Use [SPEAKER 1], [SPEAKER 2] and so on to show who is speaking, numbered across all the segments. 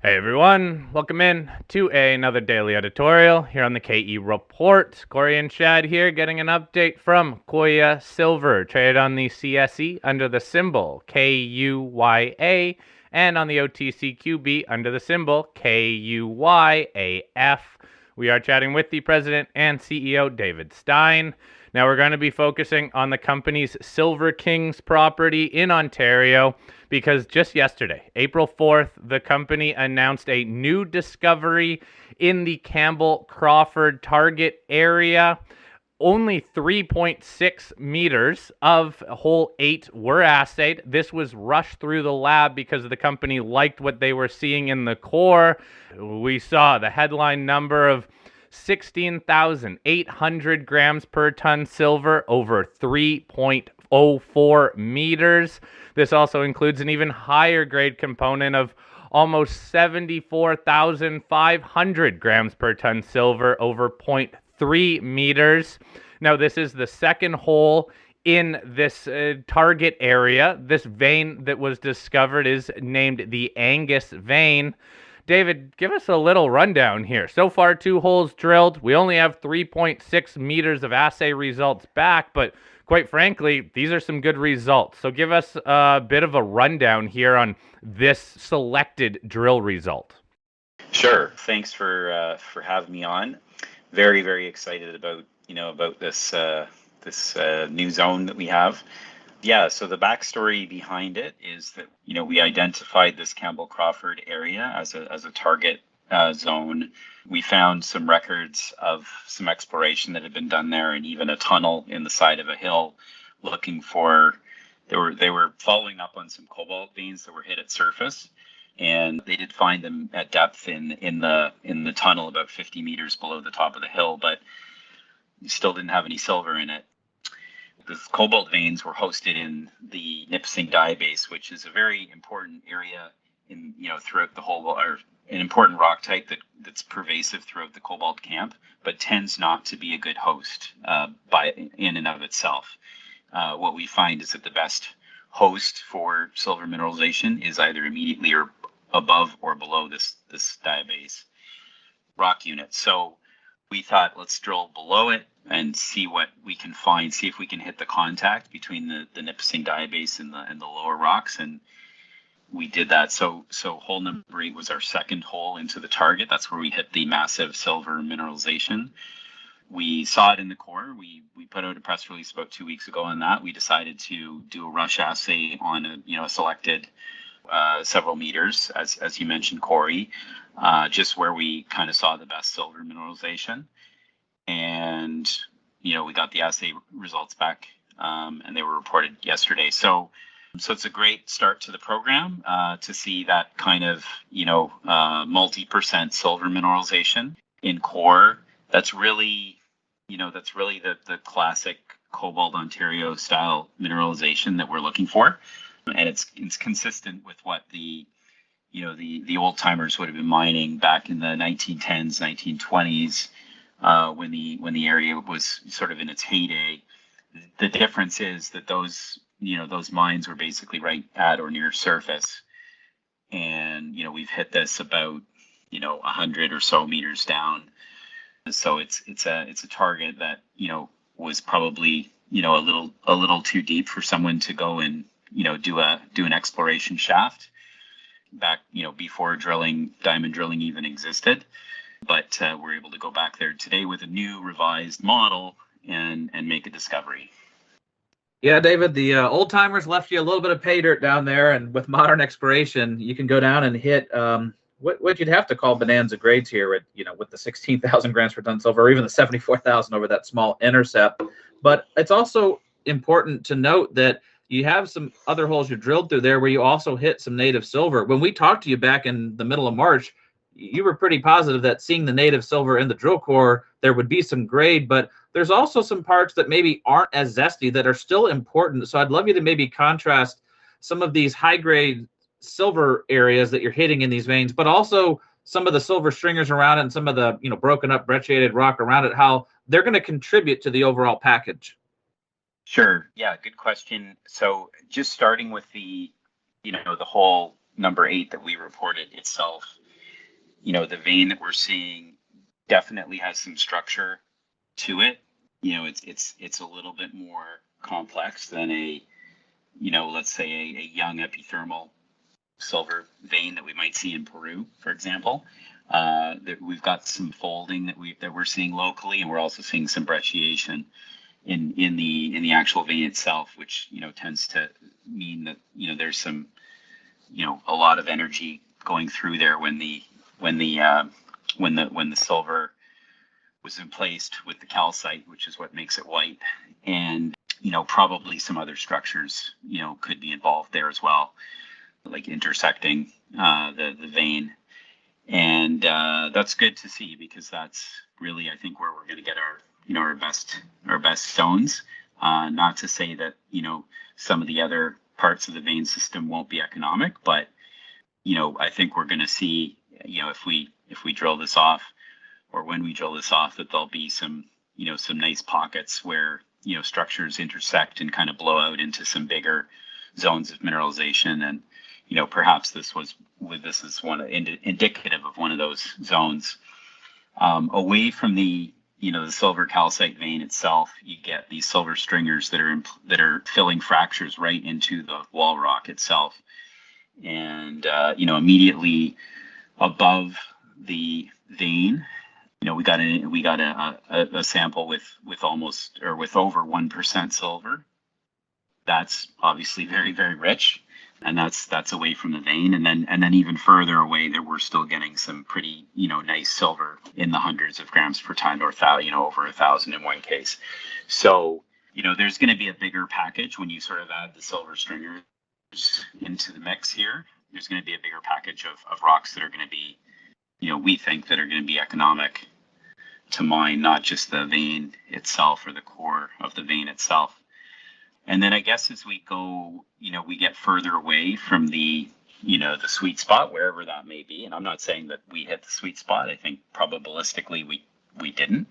[SPEAKER 1] Hey everyone, welcome in to another daily editorial here on the KE Report. Corey and Shad here getting an update from Kuya Silver, traded on the CSE under the symbol KUYA and on the OTCQB under the symbol KUYAF. We are chatting with the president and CEO, David Stein. Now we're going to be focusing on the company's Silver Kings property in Ontario because just yesterday, April 4th, the company announced a new discovery in the Campbell-Crawford Target area. Only 3.6 meters of hole 8 were assayed. This was rushed through the lab because the company liked what they were seeing in the core. We saw the headline number of 16,800 grams per ton silver over 3.04 meters. This also includes an even higher grade component of almost 74,500 grams per ton silver over 0.3 meters. Now, this is the second hole in this target area. This vein that was discovered is named the Angus vein. David, give us a little rundown here. So far, 2 holes drilled. We only have 3.6 meters of assay results back, but quite frankly, these are some good results. So give us a bit of a rundown here on this selected drill result.
[SPEAKER 2] Sure. Thanks for having me on. Very, very excited about this new zone that we have. Yeah, so the backstory behind it is that we identified this Campbell-Crawford area as a target zone. We found some records of some exploration that had been done there, and even a tunnel in the side of a hill looking for. They were following up on some cobalt veins that were hit at surface, and they did find them at depth in the tunnel about 50 meters below the top of the hill, but still didn't have any silver in it. The cobalt veins were hosted in the Nipissing diabase, which is a very important area throughout the whole, or an important rock type that's pervasive throughout the cobalt camp, but tends not to be a good host in and of itself. What we find is that the best host for silver mineralization is either immediately or above or below this diabase rock unit. So we thought, let's drill below it and see what we can find, see if we can hit the contact between the Nipissing diabase and the lower rocks. And we did that. So hole number 8 was our second hole into the target. That's where we hit the massive silver mineralization. We saw it in the core. We put out a press release about 2 weeks ago on that. We decided to do a rush assay on a selected several meters, as you mentioned, Corey, just where we kind of saw the best silver mineralization. And, we got the assay results back, and they were reported yesterday. So it's a great start to the program to see that kind of, multi-percent silver mineralization in core. That's really the classic Cobalt Ontario style mineralization that we're looking for. And it's consistent with what the old timers would have been mining back in the 1910s, 1920s, when the area was sort of in its heyday. The difference is that those mines were basically right at or near surface, and we've hit this about 100 or so meters down. So it's a target that was probably a little too deep for someone to go and do an exploration shaft back before diamond drilling even existed. But we're able to go back there today with a new revised model and make a discovery.
[SPEAKER 3] Yeah, David, the old timers left you a little bit of pay dirt down there, and with modern exploration, you can go down and hit what you'd have to call Bonanza Grades here at with the 16,000 grams per ton silver, or even the 74,000 over that small intercept. But it's also important to note that you have some other holes you drilled through there where you also hit some native silver. When we talked to you back in the middle of March, you were pretty positive that seeing the native silver in the drill core, there would be some grade, but there's also some parts that maybe aren't as zesty that are still important. So I'd love you to maybe contrast some of these high grade silver areas that you're hitting in these veins, but also some of the silver stringers around it and some of the broken up brecciated rock around it, how they're going to contribute to the overall package.
[SPEAKER 2] Sure. Yeah, good question. So just starting with the hole number 8 that we reported itself, the vein that we're seeing definitely has some structure to it. It's a little bit more complex than let's say a young epithermal silver vein that we might see in Peru, for example. We've got some folding that we're seeing locally, and we're also seeing some brecciation in the actual vein itself, which tends to mean that there's some a lot of energy going through there when the silver was placed with the calcite, which is what makes it white. And probably some other structures could be involved there as well, like intersecting the vein. And that's good to see, because that's really, I think, where we're going to get our best stones. Not to say that some of the other parts of the vein system won't be economic, but I think we're going to see if we drill this off, or when we drill this off, that there'll be some nice pockets where structures intersect and kind of blow out into some bigger zones of mineralization. And perhaps this is indicative of one of those zones. Away from the silver calcite vein itself, you get these silver stringers that are filling fractures right into the wall rock itself. And immediately above the vein, we got a sample with almost, or with over 1% silver. That's obviously very, very rich, and that's away from the vein. And then even further away, there we're still getting some pretty nice silver in the hundreds of grams per ton, or over 1,000 in one case. So there's going to be a bigger package when you sort of add the silver stringers into the mix here. There's going to be a bigger package of rocks that are going to be, we think, that are going to be economic to mine, not just the vein itself or the core of the vein itself. And then I guess as we go, we get further away from the sweet spot, wherever that may be. And I'm not saying that we hit the sweet spot. I think probabilistically we didn't.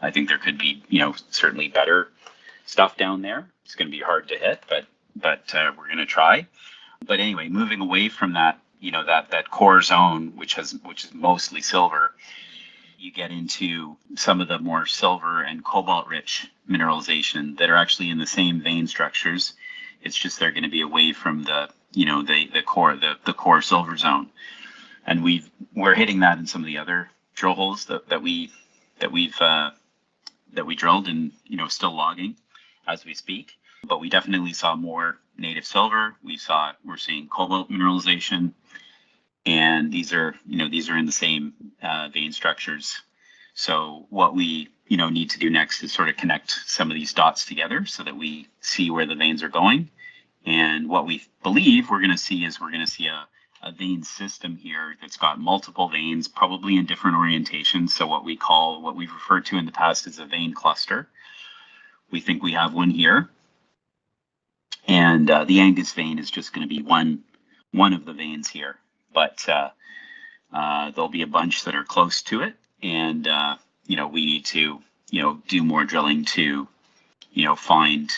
[SPEAKER 2] I think there could be, certainly better stuff down there. It's going to be hard to hit, but we're going to try. But anyway, moving away from that, that core zone, which is mostly silver, you get into some of the more silver and cobalt rich mineralization that are actually in the same vein structures. It's just they're going to be away from the core silver zone. And we're hitting that in some of the other drill holes that we drilled, and still logging as we speak. But we definitely saw more native silver. We're seeing cobalt mineralization, and these are in the same vein structures. So what we need to do next is sort of connect some of these dots together so that we see where the veins are going. And what we believe we're going to see is a vein system here that's got multiple veins, probably in different orientations. So what we've referred to in the past as a vein cluster. We think we have one here. And the Angus vein is just going to be one of the veins here, but there'll be a bunch that are close to it, and we need to do more drilling to find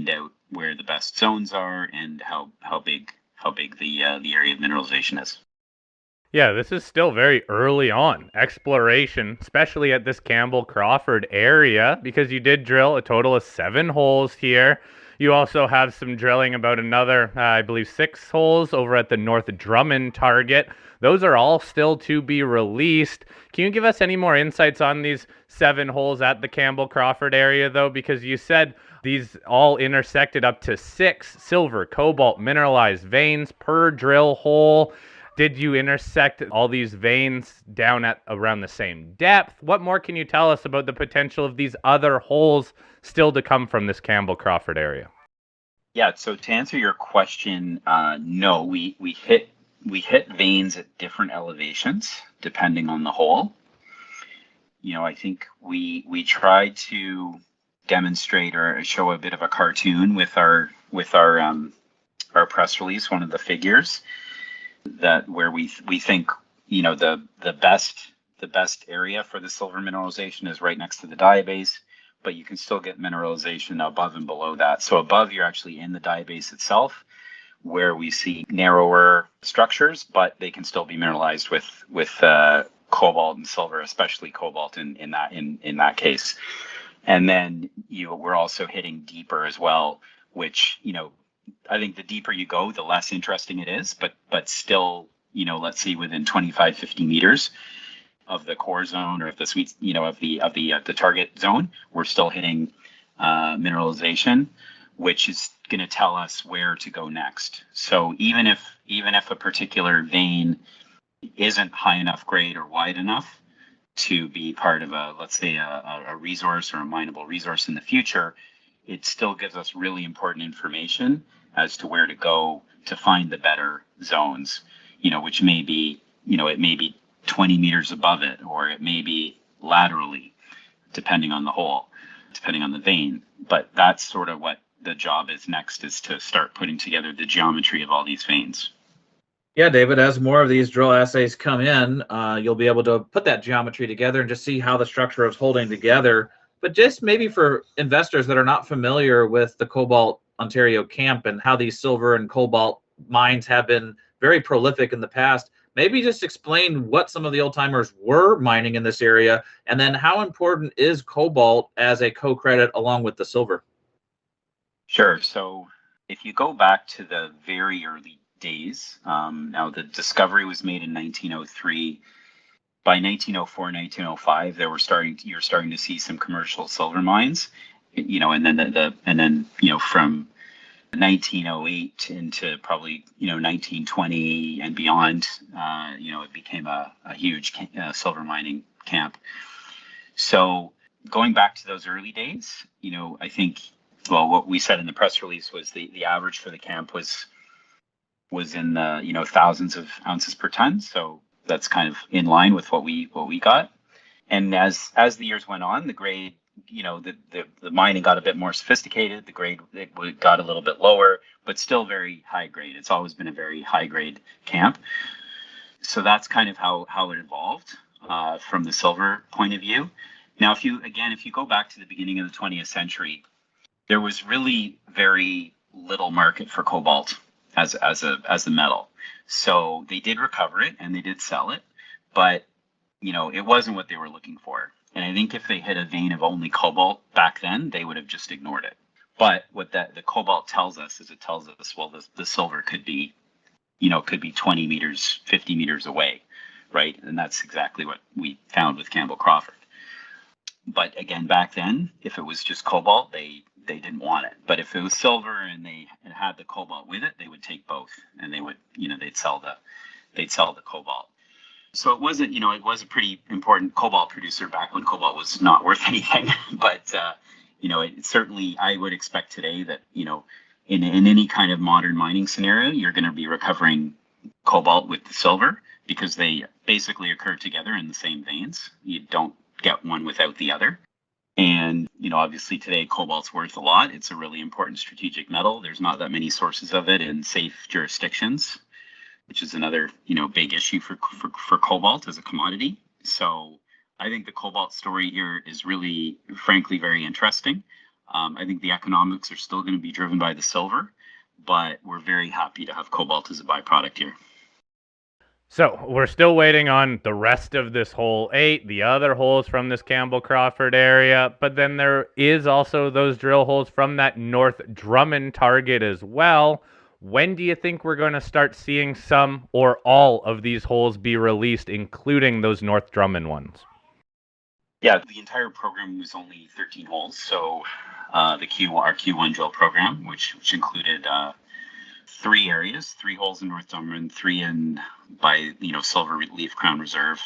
[SPEAKER 2] out where the best zones are and how big the area of mineralization is.
[SPEAKER 1] Yeah, this is still very early on exploration, especially at this Campbell-Crawford area, because you did drill a total of 7 holes here. You also have some drilling about another, I believe, 6 holes over at the North Drummond target. Those are all still to be released. Can you give us any more insights on these 7 holes at the Campbell-Crawford area, though? Because you said these all intersected up to 6 silver, cobalt, mineralized veins per drill hole. Did you intersect all these veins down at around the same depth? What more can you tell us about the potential of these other holes still to come from this Campbell-Crawford area?
[SPEAKER 2] Yeah, so to answer your question, no, we hit veins at different elevations depending on the hole. I think we try to demonstrate or show a bit of a cartoon with our press release, one of the figures, that where we think the best area for the silver mineralization is right next to the diabase, but you can still get mineralization above and below that. So above, you're actually in the diabase itself, where we see narrower structures, but they can still be mineralized with cobalt and silver, especially cobalt in that case. And then we're also hitting deeper as well, which I think the deeper you go, the less interesting it is, but still, let's say within 25, 50 meters of the core zone or of the sweet, of the target zone, we're still hitting mineralization, which is going to tell us where to go next. So even if a particular vein isn't high enough grade or wide enough to be part of let's say a resource or a mineable resource in the future, it still gives us really important information as to where to go to find the better zones, which may be, it may be 20 meters above it, or it may be laterally, depending on the hole, depending on the vein. But that's sort of what the job is next, is to start putting together the geometry of all these veins.
[SPEAKER 3] Yeah, David, as more of these drill assays come in, you'll be able to put that geometry together and just see how the structure is holding together. But just maybe for investors that are not familiar with the Cobalt Ontario camp and how these silver and cobalt mines have been very prolific in the past, maybe just explain what some of the old timers were mining in this area, and then how important is cobalt as a co-credit along with the silver?
[SPEAKER 2] Sure. So if you go back to the very early days, now the discovery was made in 1903. By 1904, 1905, you're starting to see some commercial silver mines, and then from 1908 into probably 1920 and beyond, it became a huge silver mining camp. So going back to those early days, I think, well, what we said in the press release was the average for the camp was in the thousands of ounces per ton. So that's kind of in line with what we got. And as the years went on, the grade, the mining got a bit more sophisticated. The grade got a little bit lower, but still very high grade. It's always been a very high grade camp. So that's kind of how it evolved from the silver point of view. Now, if you go back to the beginning of the 20th century, there was really very little market for cobalt as a metal. So they did recover it and they did sell it, but it wasn't what they were looking for. And I think if they hit a vein of only cobalt back then, they would have just ignored it. But what the cobalt tells us is, it tells us, well, the silver could be 20 meters, 50 meters away, right? And that's exactly what we found with Campbell-Crawford. But again, back then, if it was just cobalt, they didn't want it. But if it was silver and they had the cobalt with it, they would take both, and they would, they'd sell the cobalt. So it wasn't, it was a pretty important cobalt producer back when cobalt was not worth anything. But it certainly, I would expect today that in any kind of modern mining scenario, you're going to be recovering cobalt with the silver, because they basically occur together in the same veins. You don't get one without the other. And, obviously today cobalt's worth a lot. It's a really important strategic metal. There's not that many sources of it in safe jurisdictions, which is another, big issue for cobalt as a commodity. So I think the cobalt story here is really, frankly, very interesting. I think the economics are still going to be driven by the silver, but we're very happy to have cobalt as a byproduct here.
[SPEAKER 1] So we're still waiting on the rest of this hole 8, the other holes from this Campbell-Crawford area, but then there is also those drill holes from that North Drummond target as well. When do you think we're going to start seeing some or all of these holes be released, including those North Drummond ones?
[SPEAKER 2] Yeah, the entire program was only 13 holes. So our Q1 drill program, which included 3 areas, 3 holes in North Drummond, 3 in by Silver Leaf Crown Reserve,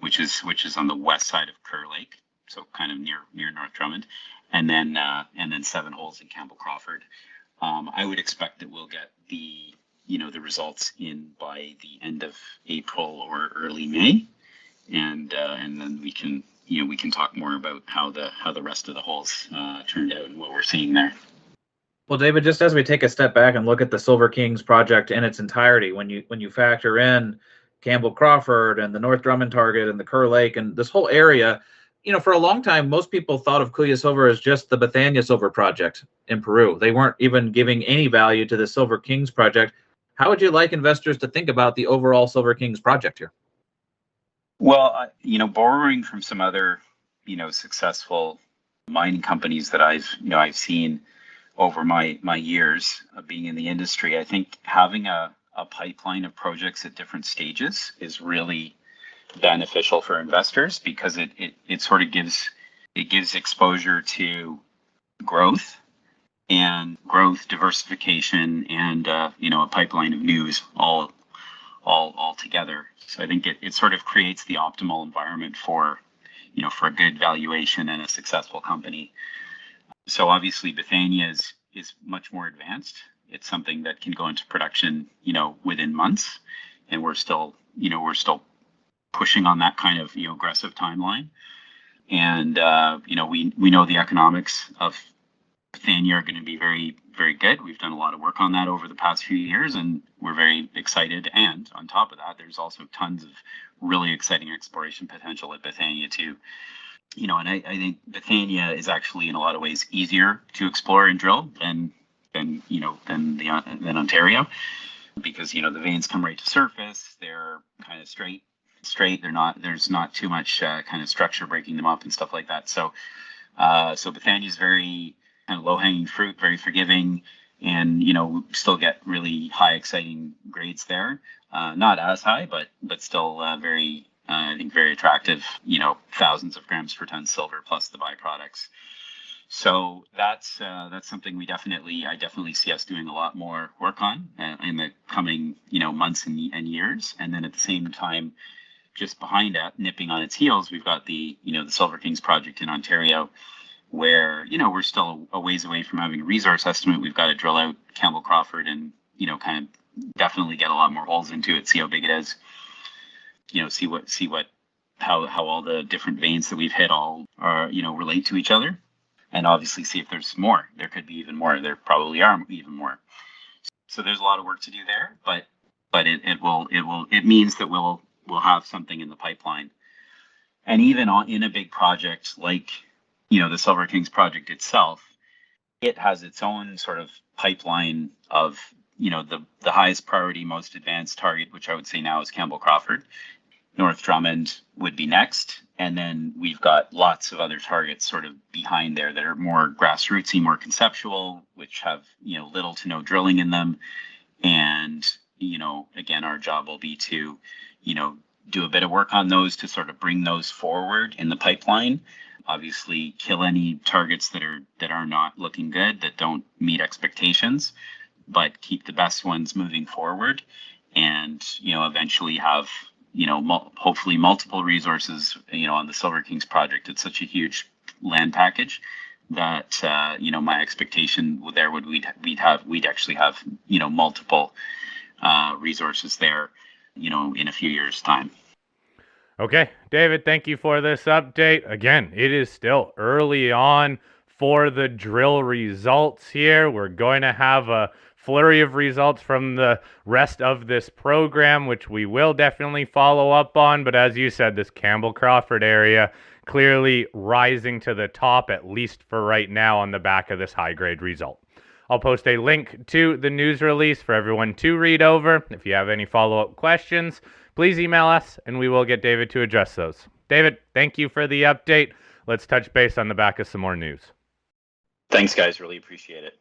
[SPEAKER 2] which is on the west side of Kerr Lake, so kind of near North Drummond, and then 7 holes in Campbell-Crawford. I would expect that we'll get the results in by the end of April or early May, and then we can talk more about how the rest of the holes turned out and what we're seeing there.
[SPEAKER 3] Well, David, just as we take a step back and look at the Silver Kings project in its entirety, when you factor in Campbell-Crawford and the North Drummond target and the Kerr Lake and this whole area, for a long time, most people thought of Kuya Silver as just the Bethania Silver project in Peru. They weren't even giving any value to the Silver Kings project. How would you like investors to think about the overall Silver Kings project here?
[SPEAKER 2] Well, borrowing from some other, successful mining companies that I've seen over my years of being in the industry, I think having a pipeline of projects at different stages is really beneficial for investors, because it sort of gives exposure to growth diversification, and a pipeline of news all together. So I think it sort of creates the optimal environment for a good valuation and a successful company. So obviously Bethania is much more advanced. It's something that can go into production within months, and we're still pushing on that kind of aggressive timeline. And we know the economics of Bethania are going to be very, very good. We've done a lot of work on that over the past few years, and we're very excited. And on top of that, there's also tons of really exciting exploration potential at Bethania too. And I think Bethania is actually in a lot of ways easier to explore and drill than Ontario, because the veins come right to surface. They're kind of straight. There's not too much kind of structure breaking them up and stuff like that. So Bethania is very kind of low-hanging fruit, very forgiving, and still get really high, exciting grades there. Not as high, but still very, I think, very attractive. Thousands of grams per ton silver plus the byproducts. So that's something I definitely see us doing a lot more work on in the coming months and years. And then at the same time, just behind that, nipping on its heels, we've got the the Silver Kings project in Ontario, where we're still a ways away from having a resource estimate. We've got to drill out Campbell-Crawford and kind of definitely get a lot more holes into it, see how big it is, how all the different veins that we've hit all are relate to each other, and obviously see if there's more. There could be even more. There probably are even more. So there's a lot of work to do there, but it means that we'll have something in the pipeline. And even in a big project like the Silver Kings project itself, it has its own sort of pipeline of the highest priority, most advanced target, which I would say now is Campbell-Crawford. North Drummond would be next, and then we've got lots of other targets sort of behind there that are more grassrootsy, more conceptual, which have little to no drilling in them. And again, our job will be to do a bit of work on those to sort of bring those forward in the pipeline. Obviously, kill any targets that are not looking good, that don't meet expectations, but keep the best ones moving forward, and eventually have hopefully multiple resources on the Silver Kings project. It's such a huge land package that my expectation there we'd actually have multiple resources there in a few years' time.
[SPEAKER 1] Okay, David, thank you for this update. Again, it is still early on for the drill results here. We're going to have a flurry of results from the rest of this program, which we will definitely follow up on. But as you said, this Campbell-Crawford area clearly rising to the top, at least for right now, on the back of this high-grade result. I'll post a link to the news release for everyone to read over. If you have any follow-up questions, please email us and we will get David to address those. David, thank you for the update. Let's touch base on the back of some more news.
[SPEAKER 2] Thanks, guys. Really appreciate it.